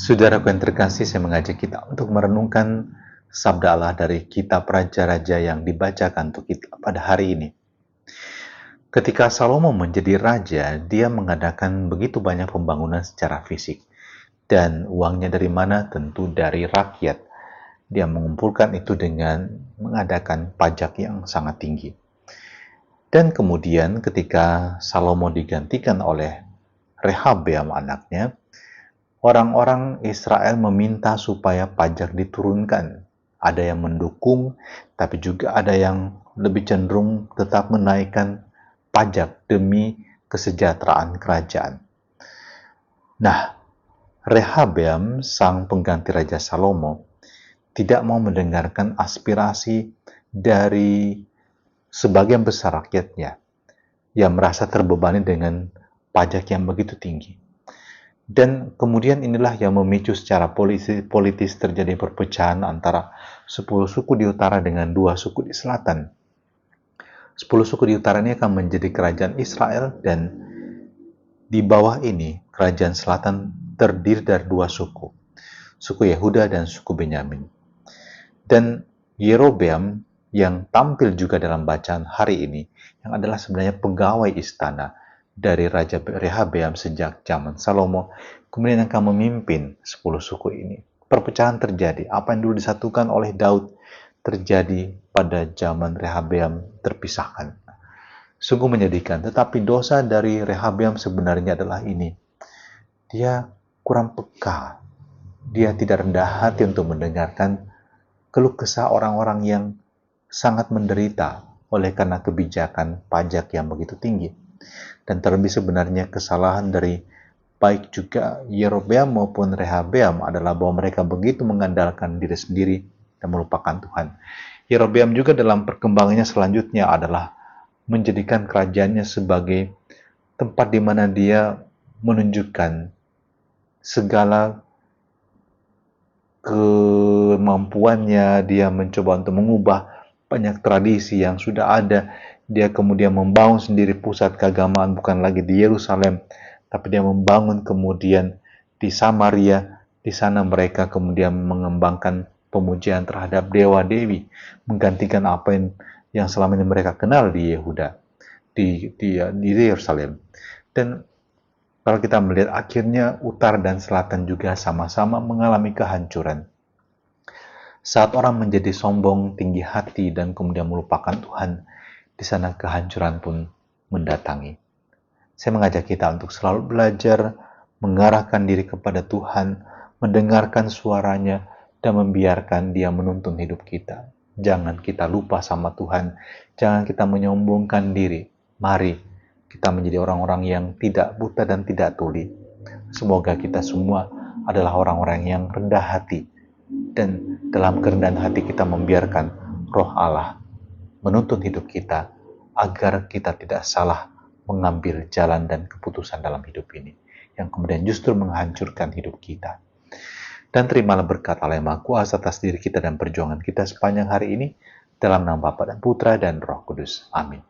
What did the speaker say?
Saudaraku yang terkasih, saya mengajak kita untuk merenungkan sabda Allah dari kitab Raja-Raja yang dibacakan untuk kita pada hari ini. Ketika Salomo menjadi raja, dia mengadakan begitu banyak pembangunan secara fisik. Dan uangnya dari mana? Tentu dari rakyat. Dia mengumpulkan itu dengan mengadakan pajak yang sangat tinggi. Dan kemudian ketika Salomo digantikan oleh Rehabeam anaknya, orang-orang Israel meminta supaya pajak diturunkan. Ada yang mendukung, tapi juga ada yang lebih cenderung tetap menaikkan pajak demi kesejahteraan kerajaan. Nah, Rehabeam, sang pengganti Raja Salomo, tidak mau mendengarkan aspirasi dari sebagian besar rakyatnya yang merasa terbebani dengan pajak yang begitu tinggi. Dan kemudian inilah yang memicu secara politis terjadi perpecahan antara 10 suku di utara dengan 2 suku di selatan. 10 suku di utara ini akan menjadi kerajaan Israel, dan di bawah ini kerajaan selatan terdiri dari 2 suku, suku Yehuda dan suku Benyamin. Dan Yerobeam yang tampil juga dalam bacaan hari ini, yang adalah sebenarnya pegawai istana dari Raja Rehabeam sejak zaman Salomo, kemudian akan memimpin 10 suku ini. Perpecahan terjadi. Apa yang dulu disatukan oleh Daud terjadi pada zaman Rehabeam terpisahkan. Sungguh menyedihkan, tetapi dosa dari Rehabeam sebenarnya adalah ini. Dia kurang peka. Dia tidak rendah hati untuk mendengarkan keluh kesah orang-orang yang sangat menderita oleh karena kebijakan pajak yang begitu tinggi. Dan terlebih sebenarnya kesalahan dari baik juga Yerobeam maupun Rehabeam adalah bahwa mereka begitu mengandalkan diri sendiri dan melupakan Tuhan. Yerobeam juga dalam perkembangannya selanjutnya adalah menjadikan kerajaannya sebagai tempat di mana dia menunjukkan segala kemampuannya. Dia mencoba untuk mengubah banyak tradisi yang sudah ada. Dia kemudian membangun sendiri pusat keagamaan, bukan lagi di Yerusalem, tapi dia membangun kemudian di Samaria. Di sana mereka kemudian mengembangkan pemujaan terhadap dewa-dewi, menggantikan apa yang selama ini mereka kenal di Yehuda, di Yerusalem. Dan kalau kita melihat akhirnya utara dan selatan juga sama-sama mengalami kehancuran. Saat orang menjadi sombong, tinggi hati, dan kemudian melupakan Tuhan, di sana kehancuran pun mendatangi. Saya mengajak kita untuk selalu belajar mengarahkan diri kepada Tuhan, mendengarkan suaranya, dan membiarkan Dia menuntun hidup kita. Jangan kita lupa sama Tuhan, jangan kita menyombongkan diri. Mari kita menjadi orang-orang yang tidak buta dan tidak tuli. Semoga kita semua adalah orang-orang yang rendah hati, dan dalam kerendahan hati kita membiarkan Roh Allah menuntun hidup kita agar kita tidak salah mengambil jalan dan keputusan dalam hidup ini yang kemudian justru menghancurkan hidup kita. Dan terimalah berkat Allah yang Maha Kuasa atas diri kita dan perjuangan kita sepanjang hari ini, dalam nama Bapa dan Putra dan Roh Kudus. Amin.